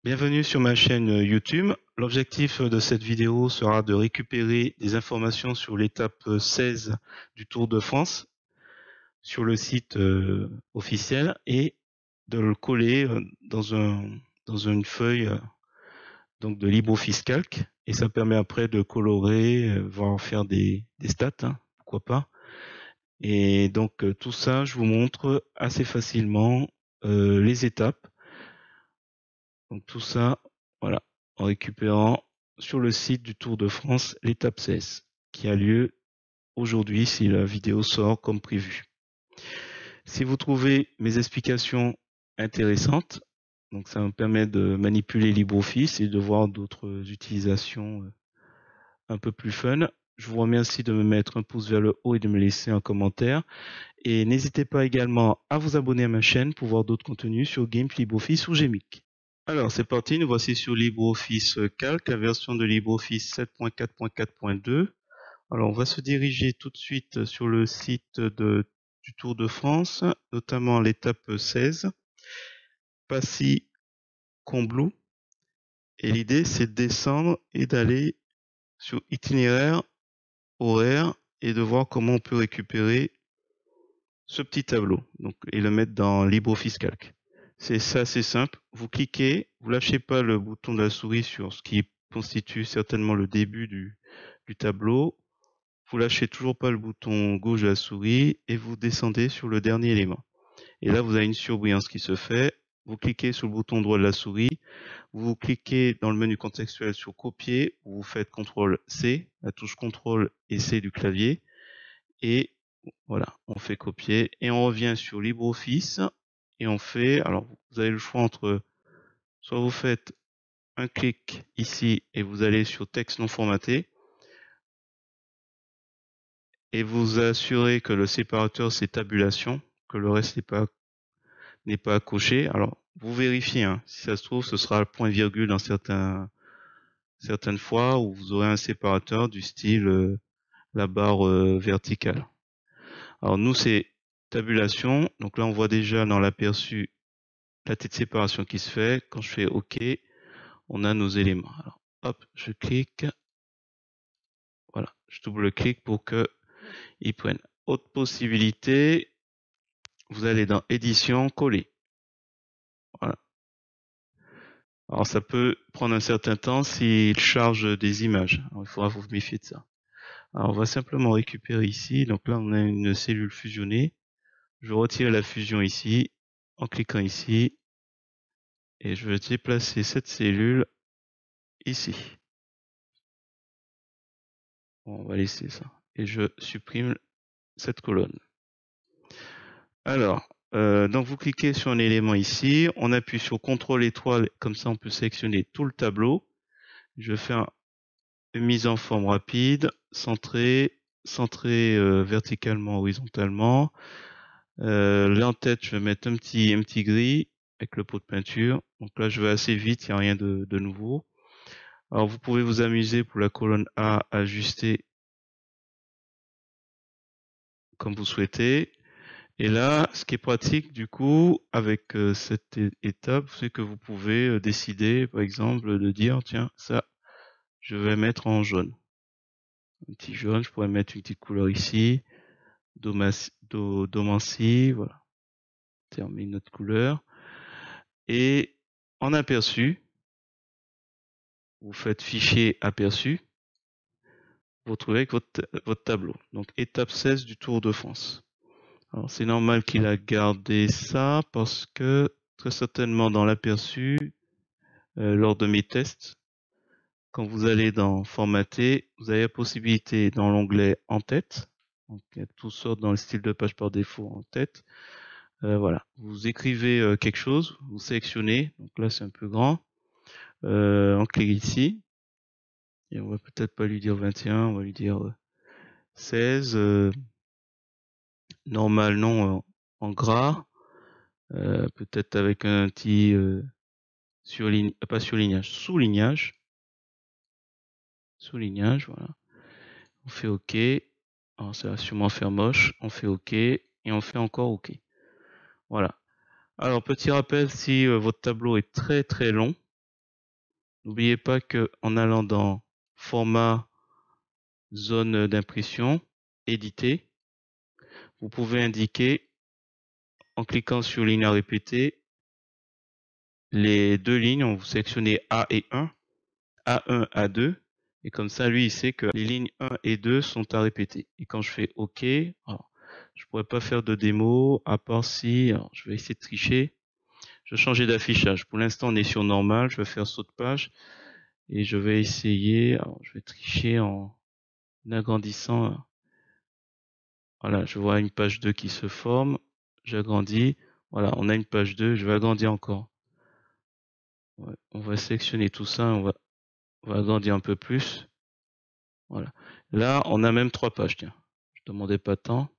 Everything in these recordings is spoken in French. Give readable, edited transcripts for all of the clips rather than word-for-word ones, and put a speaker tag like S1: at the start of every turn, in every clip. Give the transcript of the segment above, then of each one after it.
S1: Bienvenue sur ma chaîne YouTube. L'objectif de cette vidéo sera de récupérer des informations sur l'étape 16 du Tour de France sur le site officiel et de le coller dans une feuille donc de LibreOffice Calc, et ça permet après de colorer, voire faire des stats, hein, pourquoi pas. Et donc tout ça, je vous montre assez facilement les étapes. Donc tout ça, voilà, en récupérant sur le site du Tour de France l'étape 16, qui a lieu aujourd'hui si la vidéo sort comme prévu. Si vous trouvez mes explications intéressantes, donc ça me permet de manipuler LibreOffice et de voir d'autres utilisations un peu plus fun. Je vous remercie de me mettre un pouce vers le haut et de me laisser un commentaire. Et n'hésitez pas également à vous abonner à ma chaîne pour voir d'autres contenus sur GIMP, LibreOffice ou Gmic. Alors c'est parti, nous voici sur LibreOffice Calc, la version de LibreOffice 7.4.4.2. Alors on va se diriger tout de suite sur le site du Tour de France, notamment l'étape 16, Passy-Combloux. Et l'idée c'est de descendre et d'aller sur itinéraire, horaire, et de voir comment on peut récupérer ce petit tableau donc, et le mettre dans LibreOffice Calc. C'est simple. Vous cliquez, vous lâchez pas le bouton de la souris sur ce qui constitue certainement le début du tableau. Vous lâchez toujours pas le bouton gauche de la souris et vous descendez sur le dernier élément. Et là, vous avez une surbrillance qui se fait. Vous cliquez sur le bouton droit de la souris. Vous cliquez dans le menu contextuel sur copier. Vous faites CTRL-C, la touche CTRL et C du clavier. Et voilà, on fait copier et on revient sur LibreOffice et on fait, alors vous avez le choix entre, soit vous faites un clic ici et vous allez sur texte non formaté et vous assurez que le séparateur c'est tabulation, que le reste n'est pas coché. Alors vous vérifiez, hein, si ça se trouve ce sera le point virgule dans certaines fois où vous aurez un séparateur du style la barre verticale. Alors nous c'est tabulation, donc là on voit déjà dans l'aperçu la petite séparation qui se fait. Quand je fais OK, on a nos éléments. Alors, hop, je clique. Voilà, je double-clique pour que ils prennent. Autre possibilité, vous allez dans Édition, Coller. Voilà. Alors, ça peut prendre un certain temps s'il charge des images. Alors, il faudra vous méfier de ça. Alors, on va simplement récupérer ici. Donc là, on a une cellule fusionnée. Je retire la fusion ici, en cliquant ici. Et je vais déplacer cette cellule ici. Bon, on va laisser ça. Et je supprime cette colonne. Alors, donc vous cliquez sur un élément ici, on appuie sur CTRL étoile, comme ça on peut sélectionner tout le tableau. Je vais faire une mise en forme rapide, centrer verticalement, horizontalement. Là en tête, je vais mettre un petit gris avec le pot de peinture. Donc là, je vais assez vite, il n'y a rien de nouveau. Alors vous pouvez vous amuser pour la colonne A, ajuster comme vous souhaitez. Et là, ce qui est pratique du coup avec cette étape, c'est que vous pouvez décider, par exemple, de dire tiens, ça, je vais mettre en jaune. Un petit jaune, je pourrais mettre une petite couleur ici, Domancy, voilà. Termine notre couleur. Et en aperçu, vous faites fichier aperçu, vous retrouvez avec votre tableau. Donc étape 16 du Tour de France. Alors c'est normal qu'il a gardé ça parce que très certainement dans l'aperçu, lors de mes tests, quand vous allez dans Formater, vous avez la possibilité dans l'onglet En tête, donc il y a tout sort dans le style de page par défaut en tête. Voilà, vous écrivez quelque chose, vous sélectionnez, donc là c'est un peu grand, on clique ici, et on va peut-être pas lui dire 21, on va lui dire 16, normal non en gras, peut-être avec un petit pas surlignage, soulignage, voilà. On fait OK. Alors ça va sûrement faire moche. On fait OK et on fait encore OK. Voilà. Alors petit rappel, si votre tableau est très très long, N'oubliez pas que en allant dans format, zone d'impression, éditer, vous pouvez indiquer en cliquant sur ligne à répéter les deux lignes, vous sélectionnez A et 1, A1, A2, et comme ça, lui, il sait que les lignes 1 et 2 sont à répéter. Et quand je fais OK, alors, je pourrais pas faire de démo, à part si, alors, je vais essayer de tricher, je vais changer d'affichage. Pour l'instant, on est sur normal, je vais faire saut de page, et je vais essayer, alors, je vais tricher en agrandissant. Voilà, je vois une page 2 qui se forme, j'agrandis, voilà, on a une page 2, je vais agrandir encore. Ouais, on va sélectionner tout ça, on va agrandir un peu plus. Voilà. Là, on a même 3 pages, tiens. Je demandais pas tant.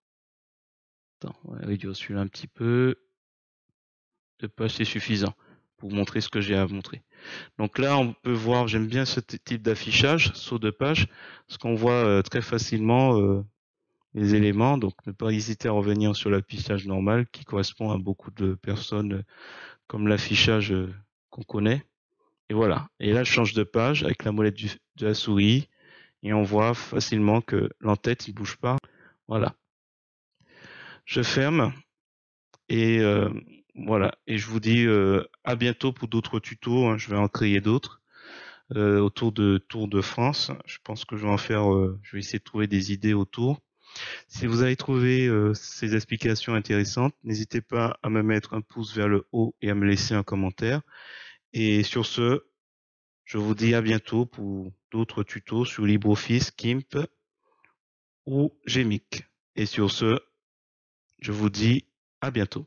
S1: Attends, on va réduire celui-là un petit peu. 2 pages, c'est suffisant pour vous montrer ce que j'ai à montrer. Donc là, on peut voir, j'aime bien ce type d'affichage, saut de page, parce qu'on voit très facilement les éléments. Donc ne pas hésiter à revenir sur l'affichage normal qui correspond à beaucoup de personnes comme l'affichage qu'on connaît. Et voilà. Et là, je change de page avec la molette de la souris et on voit facilement que l'entête, il bouge pas. Voilà. Je ferme et voilà. Et je vous dis à bientôt pour d'autres tutos, hein. Je vais en créer d'autres autour de Tour de France. Je pense que je vais en faire, je vais essayer de trouver des idées autour. Si vous avez trouvé ces explications intéressantes, n'hésitez pas à me mettre un pouce vers le haut et à me laisser un commentaire. Et sur ce, je vous dis à bientôt pour d'autres tutos sur LibreOffice, GIMP ou Gmic. Et sur ce, je vous dis à bientôt.